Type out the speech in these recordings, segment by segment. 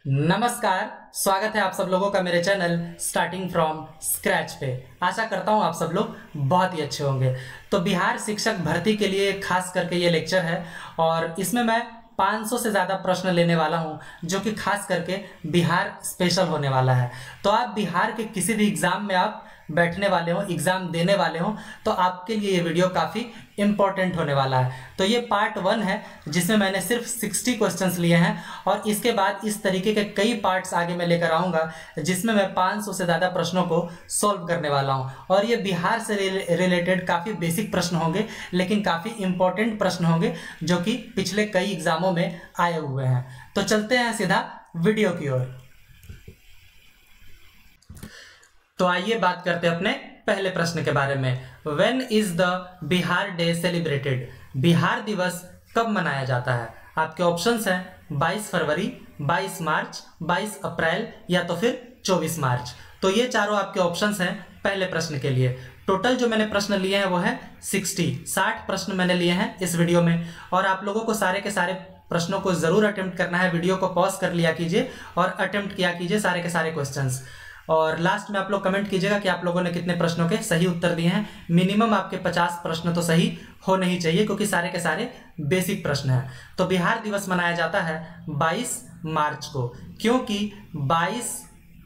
नमस्कार, स्वागत है आप सब लोगों का मेरे चैनल स्टार्टिंग फ्रॉम स्क्रैच पे। आशा करता हूं आप सब लोग बहुत ही अच्छे होंगे। तो बिहार शिक्षक भर्ती के लिए खास करके ये लेक्चर है और इसमें मैं 500 से ज़्यादा प्रश्न लेने वाला हूं जो कि खास करके बिहार स्पेशल होने वाला है। तो आप बिहार के किसी भी एग्ज़ाम में आप बैठने वाले हो, एग्ज़ाम देने वाले हो, तो आपके लिए ये वीडियो काफ़ी इंपॉर्टेंट होने वाला है। तो ये पार्ट 1 है जिसमें मैंने सिर्फ 60 क्वेश्चंस लिए हैं और इसके बाद इस तरीके के कई पार्ट्स आगे मैं लेकर आऊँगा जिसमें मैं 500 से ज़्यादा प्रश्नों को सॉल्व करने वाला हूँ। और ये बिहार से रिलेटेड काफ़ी बेसिक प्रश्न होंगे लेकिन काफ़ी इंपॉर्टेंट प्रश्न होंगे जो कि पिछले कई एग्जामों में आए हुए हैं। तो चलते हैं सीधा वीडियो की ओर। तो आइए बात करते हैं अपने पहले प्रश्न के बारे में। When is the Bihar day celebrated? Bihar दिवस कब मनाया जाता है? आपके ऑप्शंस हैं 22 फरवरी, 22 मार्च, 22 अप्रैल या तो फिर 24 मार्च। तो ये चारों आपके ऑप्शंस हैं पहले प्रश्न के लिए। टोटल जो मैंने प्रश्न लिए हैं वो है 60 प्रश्न मैंने लिए हैं इस वीडियो में और आप लोगों को सारे के सारे प्रश्नों को जरूर अटेम्प्ट करना है। वीडियो को पॉज कर लिया कीजिए और अटेम्प्ट किया कीजिए सारे के सारे क्वेश्चंस। और लास्ट में आप लोग कमेंट कीजिएगा कि आप लोगों ने कितने प्रश्नों के सही उत्तर दिए हैं। मिनिमम आपके 50 प्रश्न तो सही होने ही चाहिए क्योंकि सारे के सारे बेसिक प्रश्न हैं। तो बिहार दिवस मनाया जाता है 22 मार्च को, क्योंकि 22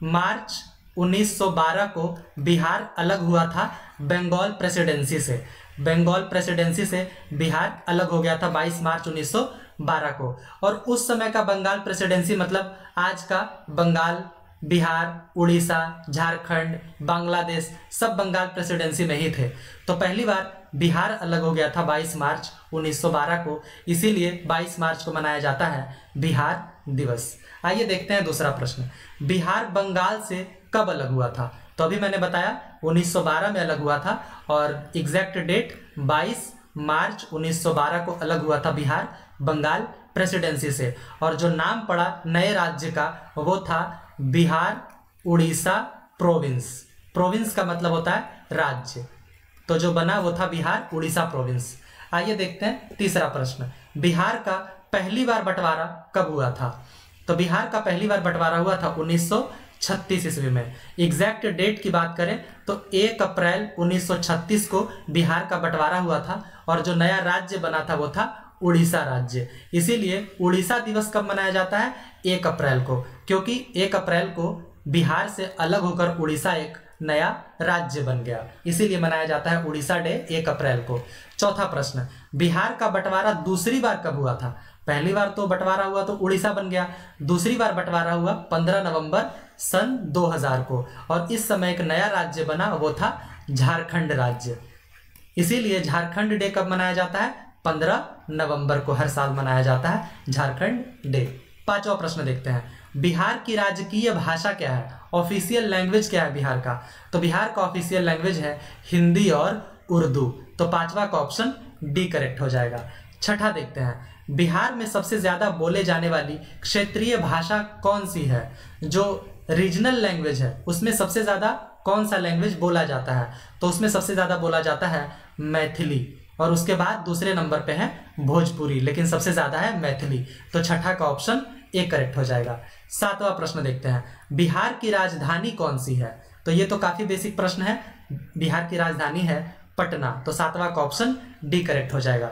मार्च 1912 को बिहार अलग हुआ था बंगाल प्रेसिडेंसी से। बंगाल प्रेसिडेंसी से बिहार अलग हो गया था 22 मार्च 1912 को। और उस समय का बंगाल प्रेसिडेंसी मतलब आज का बंगाल, बिहार, उड़ीसा, झारखंड, बांग्लादेश सब बंगाल प्रेसिडेंसी में ही थे। तो पहली बार बिहार अलग हो गया था 22 मार्च 1912 को, इसीलिए 22 मार्च को मनाया जाता है बिहार दिवस। आइए देखते हैं दूसरा प्रश्न। बिहार बंगाल से कब अलग हुआ था? तो अभी मैंने बताया 1912 में अलग हुआ था और एग्जैक्ट डेट 22 मार्च 1912 को अलग हुआ था बिहार बंगाल प्रेसिडेंसी से। और जो नाम पड़ा नए राज्य का वो था बिहार उड़ीसा प्रोविंस। प्रोविंस का मतलब होता है राज्य, तो जो बना वो था बिहार उड़ीसा प्रोविंस। आइए देखते हैं तीसरा प्रश्न। बिहार का पहली बार बंटवारा कब हुआ था? तो बिहार का पहली बार बंटवारा हुआ था 1936 ईस्वी में। एग्जैक्ट डेट की बात करें तो 1 अप्रैल 1936 को बिहार का बंटवारा हुआ था और जो नया राज्य बना था वो था उड़ीसा राज्य। इसीलिए उड़ीसा दिवस कब मनाया जाता है? 1 अप्रैल को, क्योंकि 1 अप्रैल को बिहार से अलग होकर उड़ीसा एक नया राज्य बन गया, इसीलिए मनाया जाता है उड़ीसा डे 1 अप्रैल को। चौथा प्रश्न। बिहार का बंटवारा दूसरी बार कब हुआ था? पहली बार तो बंटवारा हुआ तो उड़ीसा बन गया, दूसरी बार बंटवारा हुआ 15 नवंबर सन 2000 को और इस समय एक नया राज्य बना, वो था झारखंड राज्य। इसीलिए झारखंड डे कब मनाया जाता है? 15 नवंबर को हर साल मनाया जाता है झारखंड डे। पांचवा प्रश्न देखते हैं। बिहार की राजकीय भाषा क्या है? ऑफिशियल लैंग्वेज क्या है बिहार का? तो बिहार का ऑफिशियल लैंग्वेज है हिंदी और उर्दू। तो पांचवा का ऑप्शन डी करेक्ट हो जाएगा। छठा देखते हैं। बिहार में सबसे ज्यादा बोले जाने वाली क्षेत्रीय भाषा कौन सी है? जो रीजनल लैंग्वेज है उसमें सबसे ज्यादा कौन सा लैंग्वेज बोला जाता है? तो उसमें सबसे ज्यादा बोला जाता है मैथिली और उसके बाद दूसरे नंबर पे है भोजपुरी, लेकिन सबसे ज्यादा है मैथिली। तो छठा का ऑप्शन ए करेक्ट हो जाएगा। सातवां प्रश्न देखते हैं। बिहार की राजधानी कौन सी है? तो ये तो काफी बेसिक प्रश्न है। बिहार की राजधानी है पटना, तो सातवां का ऑप्शन डी करेक्ट हो जाएगा।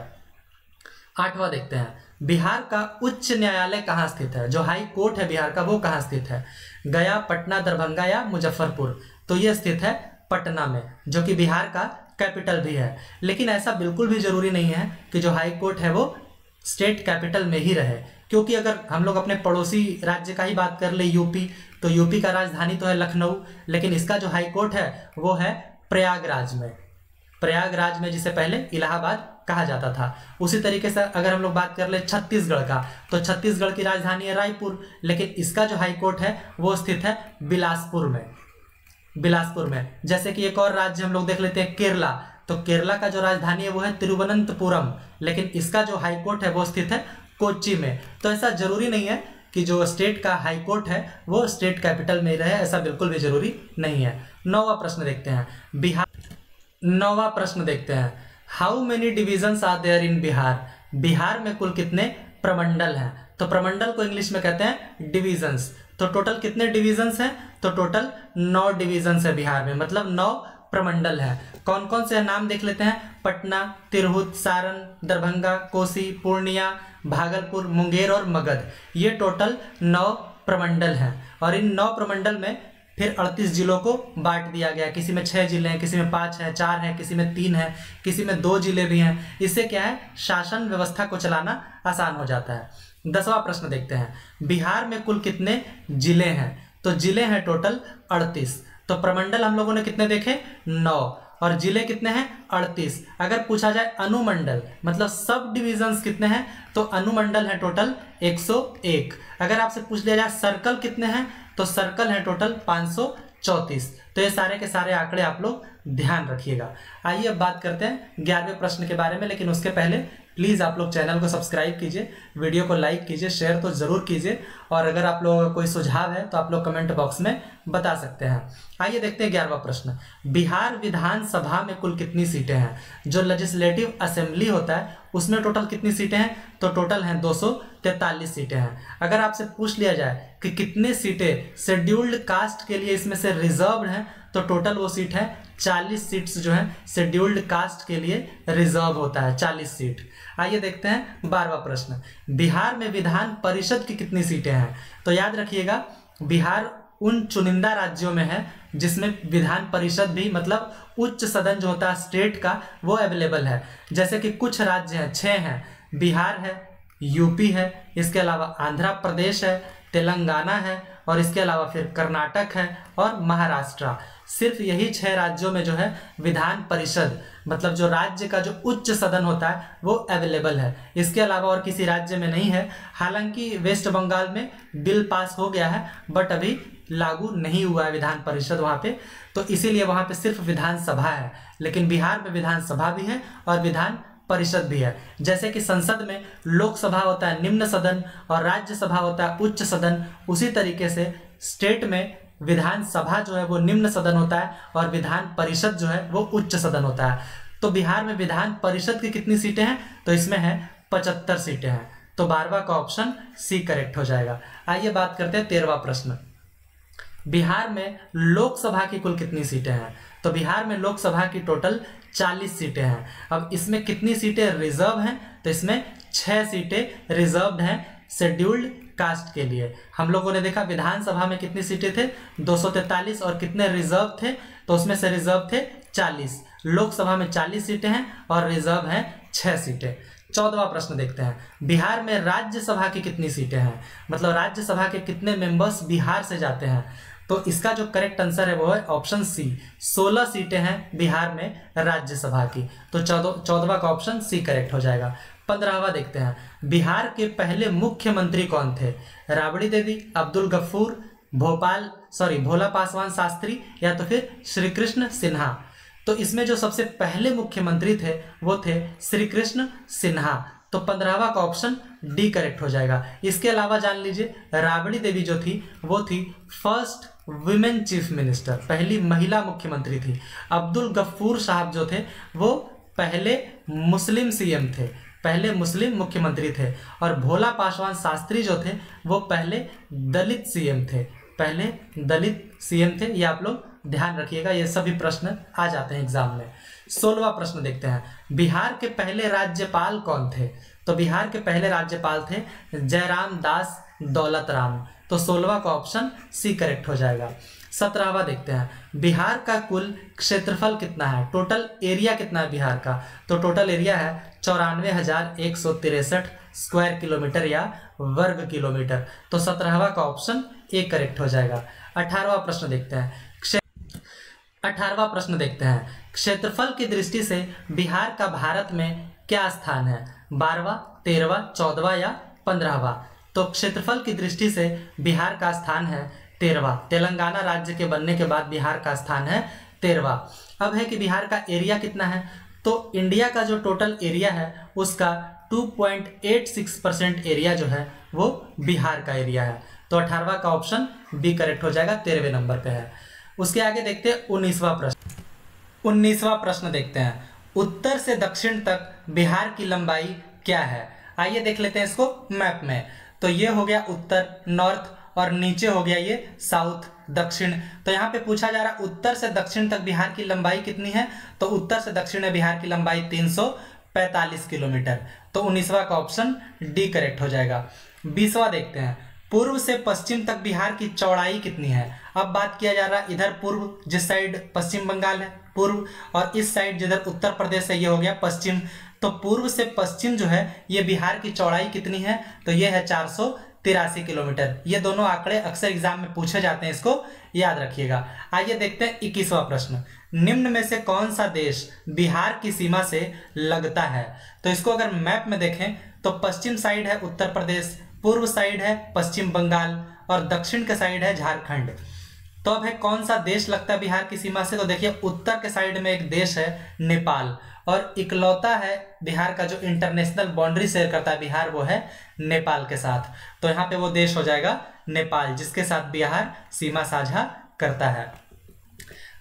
आठवां देखते हैं। बिहार का उच्च न्यायालय कहाँ स्थित है? जो हाई कोर्ट है बिहार का वो कहाँ स्थित है? गया, पटना, दरभंगा या मुजफ्फरपुर? तो ये स्थित है पटना में, जो कि बिहार का कैपिटल भी है। लेकिन ऐसा बिल्कुल भी जरूरी नहीं है कि जो हाई कोर्ट है वो स्टेट कैपिटल में ही रहे, क्योंकि अगर हम लोग अपने पड़ोसी राज्य का ही बात कर ले यूपी, तो यूपी का राजधानी तो है लखनऊ, लेकिन इसका जो हाई कोर्ट है वो है प्रयागराज में। प्रयागराज में जिसे पहले इलाहाबाद कहा जाता था। उसी तरीके से अगर हम लोग बात कर ले छत्तीसगढ़ का, तो छत्तीसगढ़ की राजधानी है रायपुर, लेकिन इसका जो हाई कोर्ट है वो स्थित है बिलासपुर में। बिलासपुर में। जैसे कि एक और राज्य हम लोग देख लेते हैं केरला, तो केरला का जो राजधानी है वो है तिरुवनंतपुरम, लेकिन इसका जो हाई कोर्ट है वो स्थित है कोच्चि में। तो ऐसा जरूरी नहीं है कि जो स्टेट का हाई कोर्ट है वो स्टेट कैपिटल में रहे, ऐसा बिल्कुल भी जरूरी नहीं है। नौवां प्रश्न देखते हैं। नौवां प्रश्न देखते हैं। How many divisions are there in Bihar? Bihar में कुल कितने प्रमंडल हैं? तो प्रमंडल को इंग्लिश में कहते हैं डिविजन्स। तो टोटल कितने डिविजन्स हैं? तो टोटल 9 डिविजन्स है बिहार में, मतलब 9 प्रमंडल है। कौन कौन से नाम देख लेते हैं? पटना, तिरहुत, सारण, दरभंगा, कोसी, पूर्णिया, भागलपुर, मुंगेर और मगध। ये टोटल 9 प्रमंडल हैं। और इन 9 प्रमंडल में फिर 38 जिलों को बांट दिया गया। किसी में 6 जिले हैं, किसी में 5 हैं, 4 हैं, किसी में 3 हैं, किसी में 2 जिले भी हैं। इससे क्या है, शासन व्यवस्था को चलाना आसान हो जाता है। 10वां प्रश्न देखते हैं, बिहार में कुल कितने जिले हैं? तो जिले हैं टोटल 38। तो प्रमंडल हम लोगों ने कितने देखे? 9। और जिले कितने हैं? 38। अगर पूछा जाए अनुमंडल मतलब सब डिविजन्स कितने हैं, तो अनुमंडल है टोटल 101। अगर आपसे पूछ लिया जाए सर्कल कितने हैं, तो सर्कल है टोटल 534। तो ये सारे के सारे आंकड़े आप लोग ध्यान रखिएगा। आइए अब बात करते हैं 11वें प्रश्न के बारे में, लेकिन उसके पहले प्लीज़ आप लोग चैनल को सब्सक्राइब कीजिए, वीडियो को लाइक कीजिए, शेयर तो ज़रूर कीजिए, और अगर आप लोगों का कोई सुझाव है तो आप लोग कमेंट बॉक्स में बता सकते हैं। आइए देखते हैं 11वां प्रश्न, बिहार विधानसभा में कुल कितनी सीटें हैं? जो लेजिस्लेटिव असेंबली होता है उसमें टोटल कितनी सीटें हैं? तो टोटल हैं 243 सीटें हैं। अगर आपसे पूछ लिया जाए कि कितने सीटें शेड्यूल्ड कास्ट के लिए इसमें से रिजर्व्ड हैं, तो टोटल वो सीट है 40 सीट्स जो है शेड्यूल्ड कास्ट के लिए रिजर्व होता है, 40 सीट। आइए देखते हैं 12वां प्रश्न, बिहार में विधान परिषद की कितनी सीटें हैं? तो याद रखिएगा, बिहार उन चुनिंदा राज्यों में है जिसमें विधान परिषद भी मतलब उच्च सदन जो होता है स्टेट का वो अवेलेबल है। जैसे कि कुछ राज्य हैं, 6 हैं, बिहार है, यूपी है, इसके अलावा आंध्र प्रदेश है, तेलंगाना है, और इसके अलावा फिर कर्नाटक है और महाराष्ट्र। सिर्फ यही 6 राज्यों में जो है विधान परिषद मतलब जो राज्य का जो उच्च सदन होता है वो अवेलेबल है। इसके अलावा और किसी राज्य में नहीं है। हालांकि वेस्ट बंगाल में बिल पास हो गया है, बट अभी लागू नहीं हुआ है विधान परिषद वहाँ पे, तो इसीलिए वहाँ पे सिर्फ विधानसभा है। लेकिन बिहार में विधानसभा भी है और विधान परिषद भी है। जैसे कि संसद में लोकसभा होता है निम्न सदन और राज्यसभा होता है उच्च सदन, उसी तरीके से स्टेट में विधानसभा जो है वो निम्न सदन होता है और विधान परिषद जो है वो उच्च सदन होता है। तो बिहार में विधान परिषद की कितनी सीटें हैं? तो इसमें है 75 सीटें हैं। तो 12वां का ऑप्शन सी करेक्ट हो जाएगा। आइए बात करते हैं 13वां प्रश्न, बिहार में लोकसभा की कुल कितनी सीटें हैं? तो बिहार में लोकसभा की टोटल 40 सीटें हैं। अब इसमें कितनी सीटें रिजर्व हैं? तो इसमें 6 सीटें रिजर्व्ड हैं शेड्यूल्ड कास्ट के लिए। हम लोगों ने देखा विधानसभा में कितनी सीटें थे? 243, और कितने रिजर्व थे? तो उसमें से रिजर्व थे 40। लोकसभा में 40 सीटें हैं और रिजर्व हैं 6 सीटें। 14वां प्रश्न देखते हैं, बिहार में राज्यसभा की कितनी सीटें हैं? मतलब राज्यसभा के कितने मेंबर्स बिहार से जाते हैं? तो इसका जो करेक्ट आंसर है वो है ऑप्शन सी, 16 सीटें हैं बिहार में राज्यसभा की। तो 14वां का ऑप्शन सी करेक्ट हो जाएगा। 15वां देखते हैं, बिहार के पहले मुख्यमंत्री कौन थे? राबड़ी देवी, अब्दुल गफूर, भोला पासवान शास्त्री, या तो फिर श्री कृष्ण सिन्हा। तो इसमें जो सबसे पहले मुख्यमंत्री थे वो थे श्री कृष्ण सिन्हा। तो 15वां का ऑप्शन डी करेक्ट हो जाएगा। इसके अलावा जान लीजिए राबड़ी देवी जो थी वो थी फर्स्ट वुमेन चीफ मिनिस्टर, पहली महिला मुख्यमंत्री थी। अब्दुल गफूर साहब जो थे वो पहले मुस्लिम सीएम थे, पहले मुस्लिम मुख्यमंत्री थे। और भोला पासवान शास्त्री जो थे वो पहले दलित सीएम थे, पहले दलित सीएम थे। ये आप लोग ध्यान रखिएगा, ये सभी प्रश्न आ जाते हैं एग्जाम में। 16वां प्रश्न देखते हैं, बिहार के पहले राज्यपाल कौन थे? तो बिहार के पहले राज्यपाल थे जयराम दास दौलत राम। तो 16वां का ऑप्शन सी करेक्ट हो जाएगा। 17वां देखते हैं, बिहार का कुल क्षेत्रफल कितना है? टोटल एरिया कितना है बिहार का? तो टोटल एरिया है 94,163 स्क्वायर किलोमीटर या वर्ग किलोमीटर। तो 17वां का ऑप्शन ए करेक्ट हो जाएगा। 18वां प्रश्न देखते हैं, 18वां प्रश्न देखते हैं, क्षेत्रफल की दृष्टि से बिहार का भारत में क्या स्थान है? 12वां, 13वां, 14वां या 15वां? तो क्षेत्रफल की दृष्टि से बिहार का स्थान है 13वां। तेलंगाना राज्य के बनने के बाद बिहार का स्थान है 13वां। अब है कि बिहार का एरिया कितना है? तो इंडिया का जो टोटल एरिया है उसका 2.86% एरिया जो है वो बिहार का एरिया है। तो 18वां का ऑप्शन बी करेक्ट हो जाएगा, 13वें नंबर पे है। उसके आगे देखते हैं 19वां प्रश्न। 19वां प्रश्न देखते हैं, उत्तर से दक्षिण तक बिहार की लंबाई क्या है? आइए देख लेते हैं इसको मैप में। तो ये हो गया उत्तर नॉर्थ, और नीचे हो गया ये साउथ दक्षिण। तो यहाँ पे पूछा जा रहा उत्तर से दक्षिण तक बिहार की लंबाई कितनी है, तो उत्तर से दक्षिण में बिहार की लंबाई 345 किलोमीटर। तो 19वां का ऑप्शन डी करेक्ट हो जाएगा। 20वां देखते हैं, पूर्व से पश्चिम तक बिहार की चौड़ाई कितनी है। अब बात किया जा रहा है इधर पूर्व, जिस साइड पश्चिम बंगाल है पूर्व, और इस साइड जिधर उत्तर प्रदेश है ये हो गया पश्चिम। तो पूर्व से पश्चिम जो है ये बिहार की चौड़ाई कितनी है, तो ये है 483 किलोमीटर। ये दोनों आंकड़े अक्सर एग्जाम में पूछे जाते हैं, इसको याद रखिएगा। आइए देखते हैं 21वां प्रश्न, निम्न में से कौन सा देश बिहार की सीमा से लगता है। तो इसको अगर मैप में देखें तो पश्चिम साइड है उत्तर प्रदेश, पूर्व साइड है पश्चिम बंगाल, और दक्षिण के साइड है झारखंड। तो अब है कौन सा देश लगता है बिहार की सीमा से, तो देखिए उत्तर के साइड में एक देश है नेपाल, और इकलौता है बिहार का जो इंटरनेशनल बाउंड्री शेयर करता है बिहार, वो है नेपाल के साथ। तो यहाँ पे वो देश हो जाएगा नेपाल, जिसके साथ बिहार सीमा साझा करता है।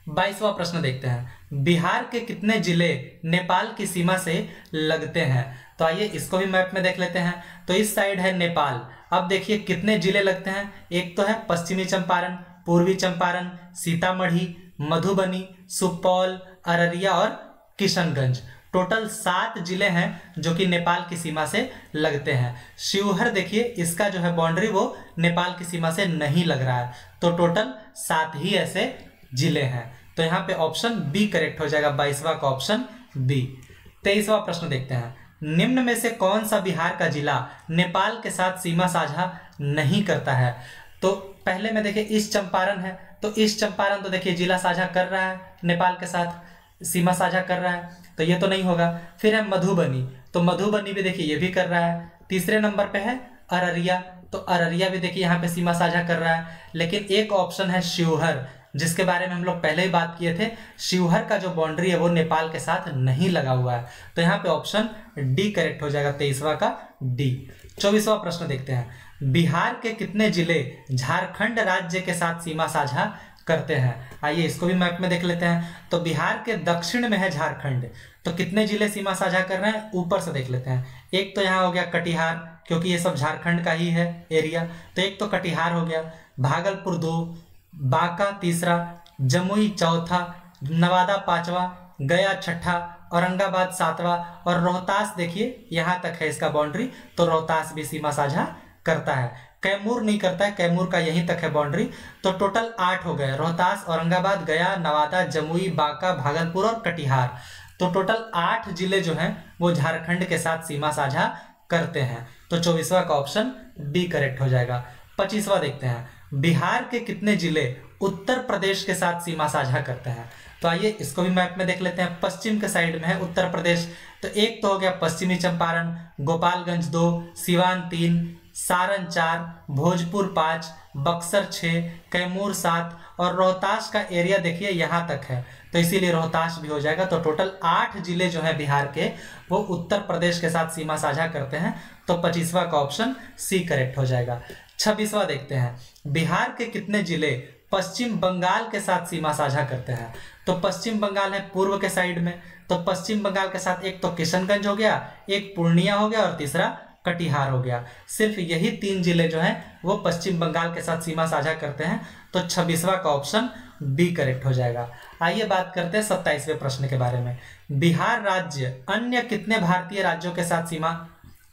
22वां प्रश्न देखते हैं, बिहार के कितने जिले नेपाल की सीमा से लगते हैं। तो आइए इसको भी मैप में देख लेते हैं। तो इस साइड है नेपाल, अब देखिए कितने जिले लगते हैं, एक तो है पश्चिमी चंपारण, पूर्वी चंपारण, सीतामढ़ी, मधुबनी, सुपौल, अररिया और किशनगंज। टोटल 7 जिले हैं जो कि नेपाल की सीमा से लगते हैं। शिवहर देखिए इसका जो है बाउंड्री वो नेपाल की सीमा से नहीं लग रहा है, तो टोटल 7 ही ऐसे जिले हैं। तो यहाँ पे ऑप्शन बी करेक्ट हो जाएगा, 22वां का ऑप्शन बी। 23वां प्रश्न देखते हैं, निम्न में से कौन सा बिहार का जिला नेपाल के साथ सीमा साझा नहीं करता है। तो पहले में देखिए ईस्ट चंपारण है, तो ईस्ट चंपारण तो देखिए जिला साझा कर रहा है नेपाल के साथ, सीमा साझा कर रहा है, तो ये तो नहीं होगा। फिर है मधुबनी, तो मधुबनी भी देखिए ये भी कर रहा है। तीसरे नंबर पे है अररिया, तो अररिया भी देखिए यहाँ पे सीमा साझा कर रहा है। लेकिन एक ऑप्शन है शिवहर, जिसके बारे में हम लोग पहले ही बात किए थे, शिवहर का जो बाउंड्री है वो नेपाल के साथ नहीं लगा हुआ है। तो यहाँ पे ऑप्शन डी करेक्ट हो जाएगा, 23वां का डी। 24वां प्रश्न देखते हैं, बिहार के कितने जिले झारखंड राज्य के साथ सीमा साझा करते हैं। आइए इसको भी मैप में देख लेते हैं। तो बिहार के दक्षिण में है झारखंड, तो कितने जिले सीमा साझा कर रहे हैं ऊपर से देख लेते हैं। एक तो यहाँ हो गया कटिहार, क्योंकि ये सब झारखंड का ही है एरिया, तो एक तो कटिहार हो गया, भागलपुर 2, बांका 3, जमुई 4, नवादा 5, गया 6, औरंगाबाद 7, और रोहतास देखिए यहाँ तक है इसका बाउंड्री, तो रोहतास भी सीमा साझा करता है। कैमूर नहीं करता है, कैमूर का यहीं तक है बाउंड्री। तो टोटल 8 हो गए, रोहतास, औरंगाबाद, गया, नवादा, जमुई, बांका, भागलपुर और कटिहार। तो टोटल 8 जिले जो हैं वो झारखंड के साथ सीमा साझा करते हैं। तो 24वां का ऑप्शन बी करेक्ट हो जाएगा। 25वां देखते हैं, बिहार के कितने जिले उत्तर प्रदेश के साथ सीमा साझा करते हैं। तो आइए इसको भी मैप में देख लेते हैं। पश्चिम के साइड में है उत्तर प्रदेश, तो एक तो हो गया पश्चिमी चंपारण, गोपालगंज 2, सिवान 3, सारण 4, भोजपुर 5, बक्सर 6, कैमूर 7, और रोहतास का एरिया देखिए यहाँ तक है, तो इसीलिए रोहतास भी हो जाएगा। तो टोटल 8 जिले जो हैं बिहार के वो उत्तर प्रदेश के साथ सीमा साझा करते हैं। तो 25वां का ऑप्शन सी करेक्ट हो जाएगा। 26वां देखते हैं, बिहार के कितने जिले पश्चिम बंगाल के साथ सीमा साझा करते हैं। तो पश्चिम बंगाल है पूर्व के साइड में, तो पश्चिम बंगाल के साथ एक तो किशनगंज हो गया, एक पूर्णिया हो गया, और तीसरा कटिहार हो गया। सिर्फ यही 3 जिले जो हैं वो पश्चिम बंगाल के साथ सीमा साझा करते हैं। तो 26वां का ऑप्शन बी करेक्ट हो जाएगा। आइए बात करते हैं 27वें प्रश्न के बारे में। बिहार राज्य अन्य कितने भारतीय राज्यों के साथ सीमा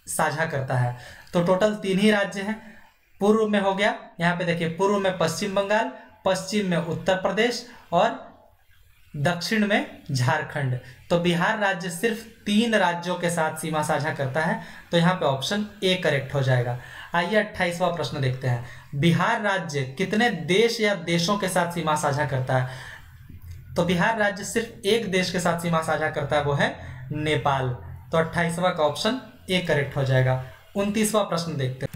साझा करता है। तो टोटल 3 ही राज्य हैं। पूर्व में हो गया, यहाँ पे देखिए पूर्व में पश्चिम बंगाल, पश्चिम में उत्तर प्रदेश और दक्षिण में झारखंड। तो बिहार राज्य सिर्फ 3 राज्यों के साथ सीमा साझा करता है। तो यहाँ पे ऑप्शन ए करेक्ट हो जाएगा। आइए 28वां प्रश्न देखते हैं, बिहार राज्य कितने देश या देशों के साथ सीमा साझा करता है। तो बिहार राज्य सिर्फ एक देश के साथ सीमा साझा करता है, वो है नेपाल। तो 28वां का ऑप्शन ए करेक्ट हो जाएगा। 29वां प्रश्न देखते हैं।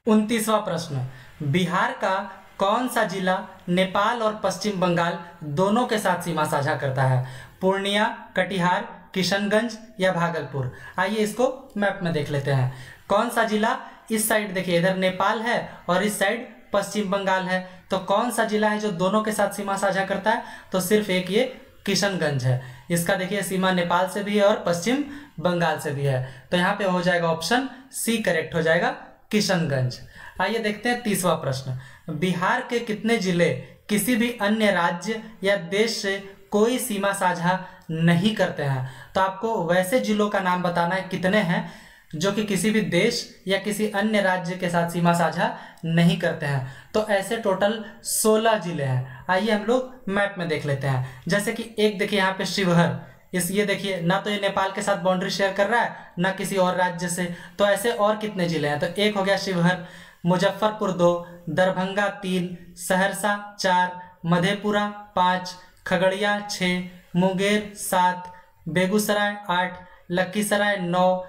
29वां प्रश्न, बिहार का कौन सा जिला नेपाल और पश्चिम बंगाल दोनों के साथ सीमा साझा करता है। पूर्णिया, कटिहार, किशनगंज या भागलपुर। आइए इसको मैप में देख लेते हैं। कौन सा जिला, इस साइड देखिए इधर नेपाल है और इस साइड पश्चिम बंगाल है, तो कौन सा जिला है जो दोनों के साथ सीमा साझा करता है। तो सिर्फ एक ये किशनगंज है, इसका देखिए सीमा नेपाल से भी है और पश्चिम बंगाल से भी है। तो यहाँ पे हो जाएगा ऑप्शन सी करेक्ट हो जाएगा, किशनगंज। आइए देखते हैं तीसरा प्रश्न, बिहार के कितने जिले किसी भी अन्य राज्य या देश से कोई सीमा साझा नहीं करते हैं? तो आपको वैसे जिलों का नाम बताना है कितने हैं जो कि किसी भी देश या किसी अन्य राज्य के साथ सीमा साझा नहीं करते हैं। तो ऐसे टोटल 16 जिले हैं। आइए हम लोग मैप में देख लेते हैं। जैसे कि एक देखिए यहाँ पे शिवहर, ये देखिए ना तो ये नेपाल के साथ बाउंड्री शेयर कर रहा है ना किसी और राज्य से। तो ऐसे और कितने जिले हैं? तो एक हो गया शिवहर, मुजफ्फरपुर 2, दरभंगा 3, सहरसा 4, मधेपुरा 5, खगड़िया 6, मुंगेर 7, बेगूसराय 8, लखीसराय 9,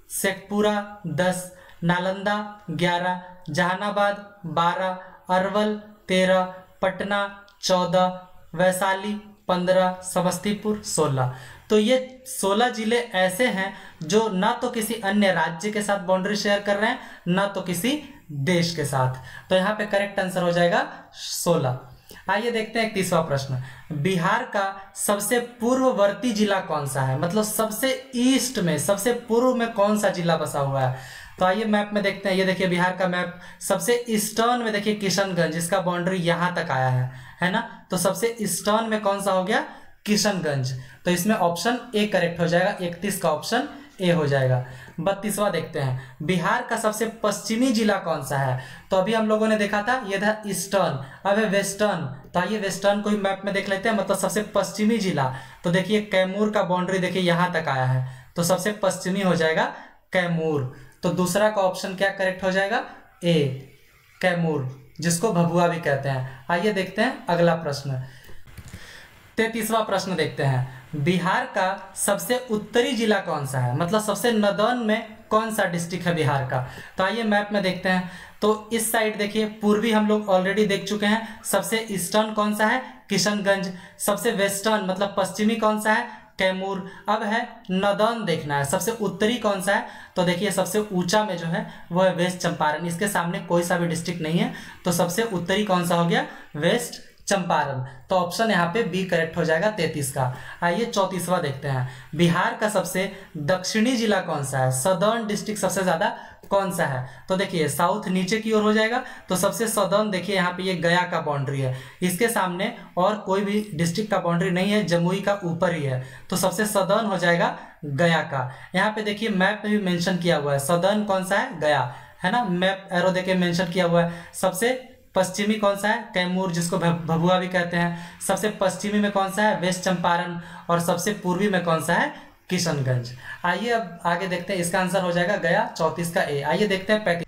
शेखपुरा 10, नालंदा 11, जहानाबाद 12, अरवल 13, पटना 14, वैशाली 15, समस्तीपुर 16। तो ये 16 जिले ऐसे हैं जो ना तो किसी अन्य राज्य के साथ बाउंड्री शेयर कर रहे हैं ना तो किसी देश के साथ। तो यहाँ पे करेक्ट आंसर हो जाएगा 16। आइए देखते हैं एक तीसरा प्रश्न, बिहार का सबसे पूर्ववर्ती जिला कौन सा है? मतलब सबसे ईस्ट में, सबसे पूर्व में कौन सा जिला बसा हुआ है? तो आइए मैप में देखते हैं। ये देखिए बिहार का मैप, सबसे ईस्टर्न में देखिए किशनगंज, इसका बाउंड्री यहाँ तक आया है ना। तो सबसे ईस्टर्न में कौन सा हो गया? किशनगंज। तो इसमें ऑप्शन ए करेक्ट हो जाएगा, 31 का ऑप्शन ए हो जाएगा। 32वां देखते हैं, बिहार का सबसे पश्चिमी जिला कौन सा है? तो अभी हम लोगों ने देखा था ये था ईस्टर्न, अब है वेस्टर्न। तो आइए वेस्टर्न को ही मैप में देख लेते हैं, मतलब सबसे पश्चिमी जिला। तो देखिए कैमूर का बाउंड्री देखिए यहाँ तक आया है, तो सबसे पश्चिमी हो जाएगा कैमूर। तो दूसरा का ऑप्शन क्या करेक्ट हो जाएगा? ए, कैमूर, जिसको भभुआ भी कहते हैं। आइए देखते हैं अगला प्रश्न, 33वां प्रश्न देखते हैं, बिहार का सबसे उत्तरी जिला कौन सा है? मतलब सबसे नदर्न में कौन सा डिस्ट्रिक्ट है बिहार का? तो आइए मैप में देखते हैं। तो इस साइड देखिए पूर्वी हम लोग ऑलरेडी देख चुके हैं, सबसे ईस्टर्न कौन सा है? किशनगंज। सबसे वेस्टर्न मतलब पश्चिमी कौन सा है? कैमूर। अब है नदर्न देखना है, सबसे उत्तरी कौन सा है? तो देखिए सबसे ऊंचा में जो है वो है वेस्ट चंपारण, इसके सामने कोई सा भी डिस्ट्रिक्ट नहीं है। तो सबसे उत्तरी कौन सा हो गया? वेस्ट चंपारण। तो ऑप्शन यहाँ पे बी करेक्ट हो जाएगा 33 का। आइए 34वां देखते हैं, बिहार का सबसे दक्षिणी जिला कौन सा है? सदर्न डिस्ट्रिक्ट सबसे ज्यादा कौन सा है? तो देखिए साउथ नीचे की ओर हो जाएगा, तो सबसे सदर्न देखिए यहाँ पे ये गया का बाउंड्री है, इसके सामने और कोई भी डिस्ट्रिक्ट का बाउंड्री नहीं है, जमुई का ऊपर ही है। तो सबसे सदर्न हो जाएगा गया का। यहाँ पे देखिए मैप में भी मेंशन किया हुआ है, सदर्न कौन सा है? गया, है ना। मैप एरो देके मेंशन किया हुआ है। सबसे पश्चिमी कौन सा है? कैमूर, जिसको भभुआ भी कहते हैं। सबसे पश्चिमी में कौन सा है? वेस्ट चंपारण। और सबसे पूर्वी में कौन सा है? किशनगंज। आइए अब आगे देखते हैं, इसका आंसर हो जाएगा गया, 34 का ए। आइए देखते हैं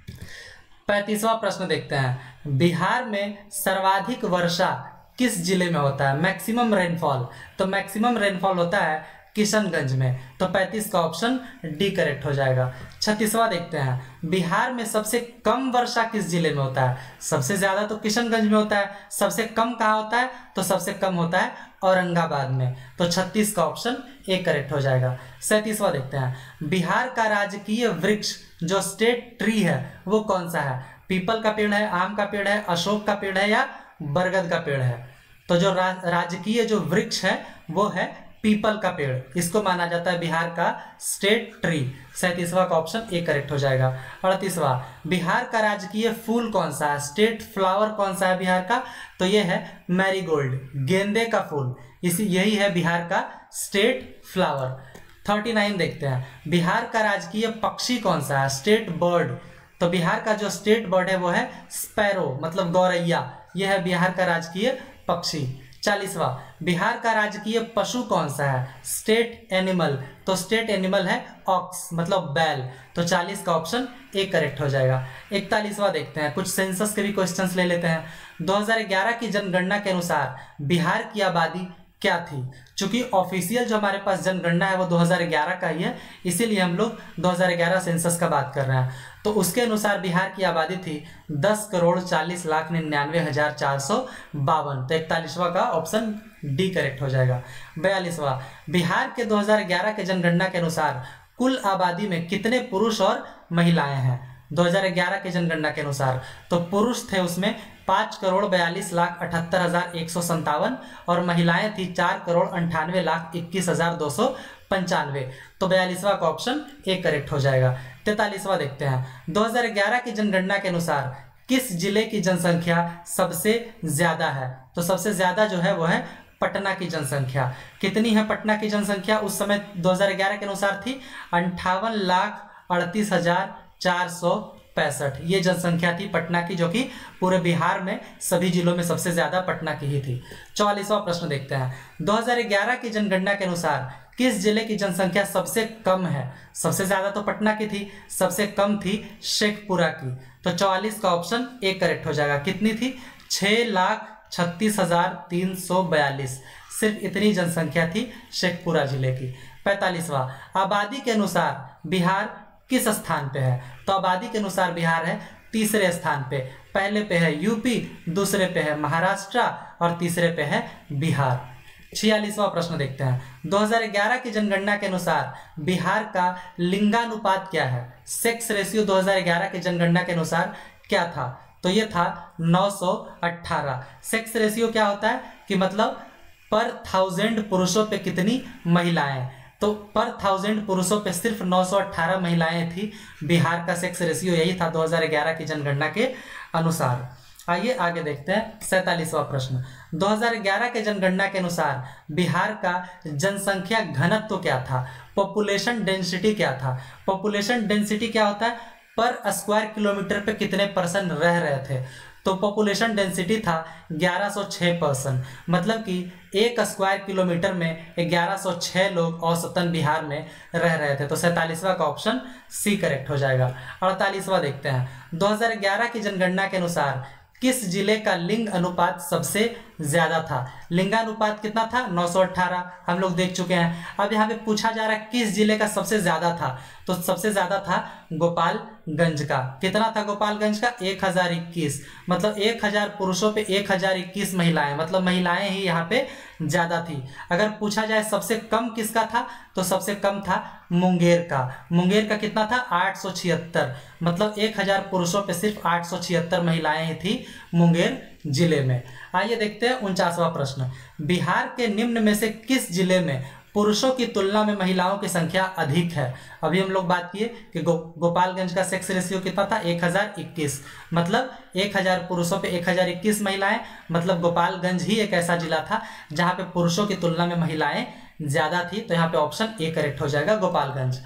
35वां प्रश्न देखते हैं, बिहार में सर्वाधिक वर्षा किस जिले में होता है? Maximum rainfall. तो मैक्सिमम रेनफॉल होता है किशनगंज में। तो 35 का ऑप्शन डी करेक्ट हो जाएगा। 36वां देखते हैं, बिहार में सबसे कम वर्षा किस जिले में होता है? सबसे ज्यादा तो किशनगंज में होता है, सबसे कम कहाँ होता है? तो सबसे कम होता है औरंगाबाद में। तो 36 का ऑप्शन ए करेक्ट हो जाएगा। 37वां देखते हैं, बिहार का राजकीय वृक्ष जो स्टेट ट्री है वो कौन सा है? पीपल का पेड़ है, आम का पेड़ है, अशोक का पेड़ है या बरगद का पेड़ है? तो जो राजकीय जो वृक्ष है वो है पीपल का पेड़, इसको माना जाता है बिहार का स्टेट ट्री। 37वां का ऑप्शन ए करेक्ट हो जाएगा। 38वां, बिहार का राजकीय फूल कौन सा है? स्टेट फ्लावर कौन सा है बिहार का? तो ये है मैरीगोल्ड, गेंदे का फूल, यही है बिहार का स्टेट फ्लावर। 39 देखते हैं, बिहार का राजकीय पक्षी कौन सा है? State bird. तो बिहार का जो स्टेट बर्ड है वो है स्पैरो, मतलब गौरैया, यह है बिहार का राजकीय पक्षी। 40वां, बिहार का राजकीय पशु कौन सा है? State animal. तो स्टेट एनिमल है ऑक्स, मतलब बैल। तो 40 का ऑप्शन ए करेक्ट हो जाएगा। 41वां देखते हैं, कुछ सेंसस के भी क्वेश्चंस ले लेते हैं। 2011 की जनगणना के अनुसार बिहार की आबादी क्या थी? चूंकि ऑफिशियल जो हमारे पास जनगणना है वो 2011 का ही है, इसीलिए हम लोग 2011 सेंसस का बात कर रहे हैं। तो उसके अनुसार बिहार की आबादी थी 10,40,99,452। तो 41वां का ऑप्शन डी करेक्ट हो जाएगा। 42वां, बिहार के 2011 के जनगणना के अनुसार कुल आबादी में कितने पुरुष और महिलाएं हैं? 2011 के जनगणना के अनुसार तो पुरुष थे उसमें 5,42,78,157 और महिलाएं थी 4,98,21,295। तो 42वां का ऑप्शन ए करेक्ट हो जाएगा। 43वां देखते हैं, 2011 की जनगणना के अनुसार किस जिले की जनसंख्या सबसे ज्यादा है? तो सबसे ज्यादा जो है वो है पटना की जनसंख्या। कितनी है पटना की जनसंख्या? उस समय 2011 के अनुसार थी 58,38,465। ये जनसंख्या थी पटना की, जो कि पूरे बिहार में सभी जिलों में सबसे ज्यादा पटना की ही थी। 44वां प्रश्न देखते हैं, 2011 की जनगणना के अनुसार किस जिले की जनसंख्या सबसे कम है? सबसे ज्यादा तो पटना की थी, सबसे कम थी शेखपुरा की। तो 44 का ऑप्शन ए करेक्ट हो जाएगा। कितनी थी? 6,36,342। सिर्फ इतनी जनसंख्या थी शेखपुरा जिले की। 45वां, आबादी के अनुसार बिहार किस स्थान पे है? तो आबादी के अनुसार बिहार है तीसरे स्थान पे। पहले पे है यूपी, दूसरे पे है महाराष्ट्र और तीसरे पे है बिहार। 46वां प्रश्न देखते हैं, 2011 की जनगणना के अनुसार बिहार का लिंगानुपात क्या है? सेक्स रेशियो 2011 की जनगणना के अनुसार क्या था? तो ये था 918। सेक्स रेशियो क्या होता है कि मतलब पर 1000 पुरुषों पे कितनी महिलाएं, तो पर 1000 पुरुषों पे सिर्फ 918 महिलाएं थी। बिहार का सेक्स रेशियो यही था 2011 की जनगणना के अनुसार। आइए आगे देखते हैं 47वां प्रश्न, 2011 के जनगणना के अनुसार बिहार का जनसंख्या घनत्व क्या था? पॉपुलेशन डेंसिटी क्या था? पॉपुलेशन डेंसिटी क्या होता है? पर स्क्वायर किलोमीटर पे कितने पर्सन रह रहे थे? तो पॉपुलेशन डेंसिटी था 1106 पर्सन, मतलब कि एक स्क्वायर किलोमीटर में 1106 लोग औसतन बिहार में रह रहे थे। तो 47वां का ऑप्शन सी करेक्ट हो जाएगा। 48वां देखते हैं, 2011 की जनगणना के अनुसार किस जिले का लिंग अनुपात सबसे ज्यादा था? लिंगानुपात कितना था? 918, हम लोग देख चुके हैं। अब यहाँ पे पूछा जा रहा है किस जिले का सबसे ज्यादा था, तो सबसे ज्यादा था गोपालगंज का। कितना था गोपालगंज का? 1021, मतलब 1000 पुरुषों पे 1021 महिलाएं, मतलब महिलाएं ही यहाँ पे ज्यादा थी। अगर पूछा जाए सबसे कम किसका था, तो सबसे कम था मुंगेर का। मुंगेर का कितना था? 876, मतलब 1000 पुरुषों पे सिर्फ 876 महिलाएं ही थी मुंगेर जिले में। आइए देखते हैं 49वां प्रश्न, बिहार के निम्न में से किस जिले में पुरुषों की तुलना में महिलाओं की संख्या अधिक है? अभी हम लोग बात किए कि गोपालगंज का सेक्स रेशियो कितना था? 1021, मतलब 1000 पुरुषों पे 1021 महिलाएं, मतलब गोपालगंज ही एक ऐसा जिला था जहां पे पुरुषों की तुलना में महिलाएं ज्यादा थी। तो यहाँ पे ऑप्शन ए करेक्ट हो जाएगा, गोपालगंज।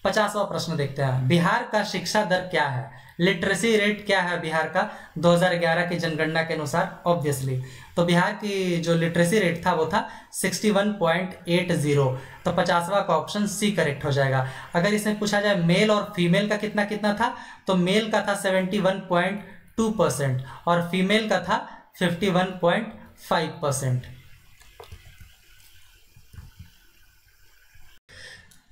50वां प्रश्न देखते हैं, बिहार का शिक्षा दर क्या है? लिटरेसी रेट क्या है बिहार का 2011 की जनगणना के अनुसार? ऑब्वियसली तो बिहार की जो लिटरेसी रेट था वो था 61.80। तो 50वां का ऑप्शन सी करेक्ट हो जाएगा। अगर इसमें पूछा जाए मेल और फीमेल का कितना कितना था, तो मेल का था 71.2% और फीमेल का था 51.5%।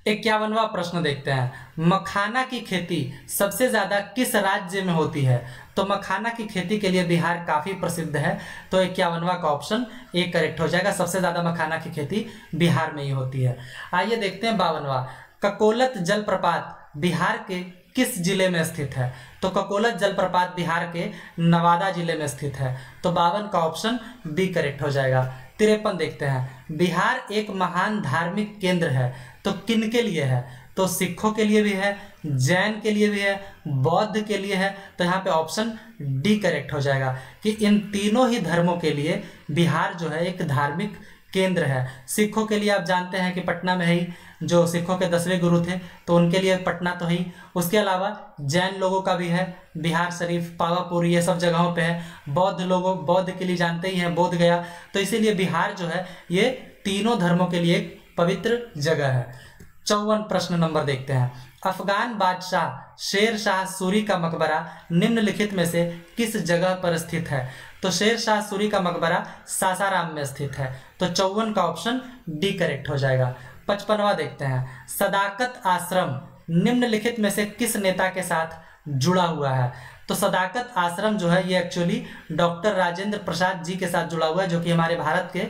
51वां प्रश्न देखते हैं, मखाना की खेती सबसे ज्यादा किस राज्य में होती है? तो मखाना की खेती के लिए बिहार काफी प्रसिद्ध है। तो 51वां का ऑप्शन ए करेक्ट हो जाएगा। सबसे ज्यादा मखाना की खेती बिहार में ही होती है। आइए देखते हैं 52वां, ककोलत जलप्रपात बिहार के किस जिले में स्थित है? तो ककोलत जलप्रपात बिहार के नवादा जिले में स्थित है। तो 52 का ऑप्शन बी करेक्ट हो जाएगा। 53 देखते हैं, बिहार एक महान धार्मिक केंद्र है, तो किन के लिए है? तो सिखों के लिए भी है, जैन के लिए भी है, बौद्ध के लिए है। तो यहाँ पे ऑप्शन डी करेक्ट हो जाएगा कि इन तीनों ही धर्मों के लिए बिहार जो है एक धार्मिक केंद्र है। सिखों के लिए आप जानते हैं कि पटना में ही जो सिखों के 10वें गुरु थे, तो उनके लिए पटना तो ही। उसके अलावा जैन लोगों का भी है, बिहार शरीफ, पावापुर, ये सब जगहों पे है। बौद्ध के लिए जानते ही हैं बोध गया। तो इसीलिए बिहार जो है ये तीनों धर्मों के लिए एक पवित्र जगह है। 54 प्रश्न नंबर देखते हैं, अफगान बादशाह शेर शाह सूरी का मकबरा निम्नलिखित में से किस जगह पर स्थित है? तो शेर शाह सूरी का मकबरा सासाराम में स्थित है। तो 54 का ऑप्शन डी करेक्ट हो जाएगा। 55वां देखते हैं, सदाकत आश्रम निम्नलिखित में से किस नेता के साथ जुड़ा हुआ है? तो सदाकत आश्रम जो है ये एक्चुअली डॉक्टर राजेंद्र प्रसाद जी के साथ जुड़ा हुआ है, जो कि हमारे भारत के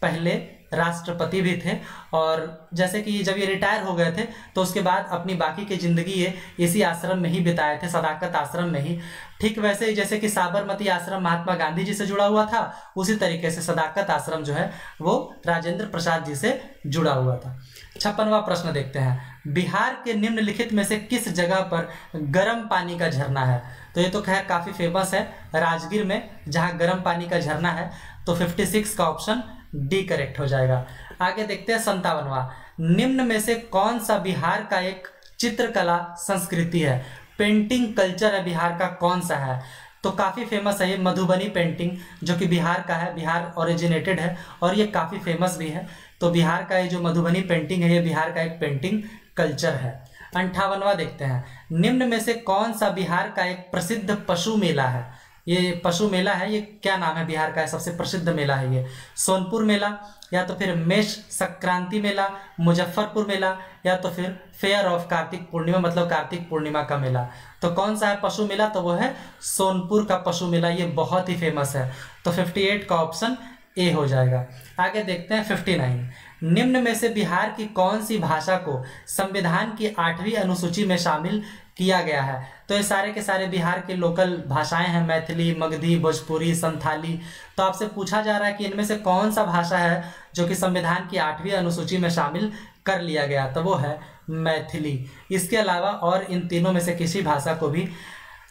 पहले राष्ट्रपति भी थे। और जैसे कि जब ये रिटायर हो गए थे तो उसके बाद अपनी बाकी की जिंदगी ये इसी आश्रम में ही बिताए थे, सदाकत आश्रम में ही। ठीक वैसे ही जैसे कि साबरमती आश्रम महात्मा गांधी जी से जुड़ा हुआ था, उसी तरीके से सदाकत आश्रम जो है वो राजेंद्र प्रसाद जी से जुड़ा हुआ था। 56वां प्रश्न देखते हैं, बिहार के निम्नलिखित में से किस जगह पर गर्म पानी का झरना है? तो ये तो खैर काफ़ी फेमस है, राजगीर में जहाँ गर्म पानी का झरना है। तो 56 का ऑप्शन डी करेक्ट हो जाएगा। आगे देखते हैं 57वां, निम्न में से कौन सा बिहार का एक चित्रकला संस्कृति है? पेंटिंग कल्चर है बिहार का, कौन सा है? तो काफ़ी फेमस है ये मधुबनी पेंटिंग, जो कि बिहार का है, बिहार ओरिजिनेटेड है और ये काफ़ी फेमस भी है। तो बिहार का ये जो मधुबनी पेंटिंग है, ये बिहार का एक पेंटिंग कल्चर है। 58वां देखते हैं, निम्न में से कौन सा बिहार का एक प्रसिद्ध पशु मेला है? ये पशु मेला है, ये क्या नाम है बिहार का? सबसे प्रसिद्ध मेला है ये सोनपुर मेला, या तो फिर मेष संक्रांति मेला, मुजफ्फरपुर मेला, या तो फिर फेयर ऑफ कार्तिक पूर्णिमा, मतलब कार्तिक पूर्णिमा का मेला। तो कौन सा है पशु मेला? तो वो है सोनपुर का पशु मेला, ये बहुत ही फेमस है। तो 58 का ऑप्शन ए हो जाएगा। आगे देखते हैं 59, निम्न में से बिहार की कौन सी भाषा को संविधान की 8वीं अनुसूची में शामिल किया गया है? तो ये सारे के सारे बिहार के लोकल भाषाएं हैं, मैथिली, मगधी, भोजपुरी, संथाली। तो आपसे पूछा जा रहा है कि इनमें से कौन सा भाषा है जो कि संविधान की 8वीं अनुसूची में शामिल कर लिया गया? तो वो है मैथिली। इसके अलावा और इन तीनों में से किसी भाषा को भी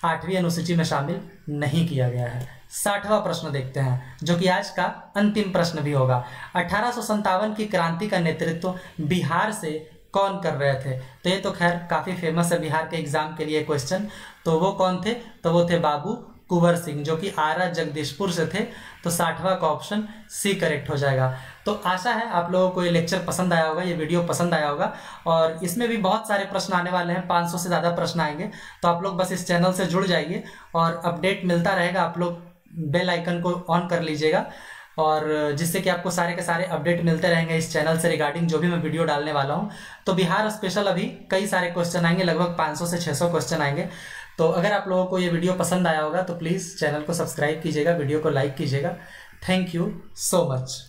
8वीं अनुसूची में शामिल नहीं किया गया है। 60वां प्रश्न देखते हैं, जो कि आज का अंतिम प्रश्न भी होगा। 1857 की क्रांति का नेतृत्व बिहार से कौन कर रहे थे? तो ये तो खैर काफ़ी फेमस है बिहार के एग्जाम के लिए क्वेश्चन। तो वो कौन थे? तो वो थे बाबू कुंवर सिंह, जो कि आरा जगदीशपुर से थे। तो 60वां का ऑप्शन सी करेक्ट हो जाएगा। तो आशा है आप लोगों को ये लेक्चर पसंद आया होगा, ये वीडियो पसंद आया होगा, और इसमें भी बहुत सारे प्रश्न आने वाले हैं, 500 से ज़्यादा प्रश्न आएंगे। तो आप लोग बस इस चैनल से जुड़ जाइए और अपडेट मिलता रहेगा। आप लोग बेल आइकन को ऑन कर लीजिएगा, और जिससे कि आपको सारे के सारे अपडेट मिलते रहेंगे इस चैनल से रिगार्डिंग जो भी मैं वीडियो डालने वाला हूं। तो बिहार स्पेशल अभी कई सारे क्वेश्चन आएंगे, लगभग 500 से 600 क्वेश्चन आएंगे। तो अगर आप लोगों को ये वीडियो पसंद आया होगा तो प्लीज़ चैनल को सब्सक्राइब कीजिएगा, वीडियो को लाइक कीजिएगा। Thank you so much.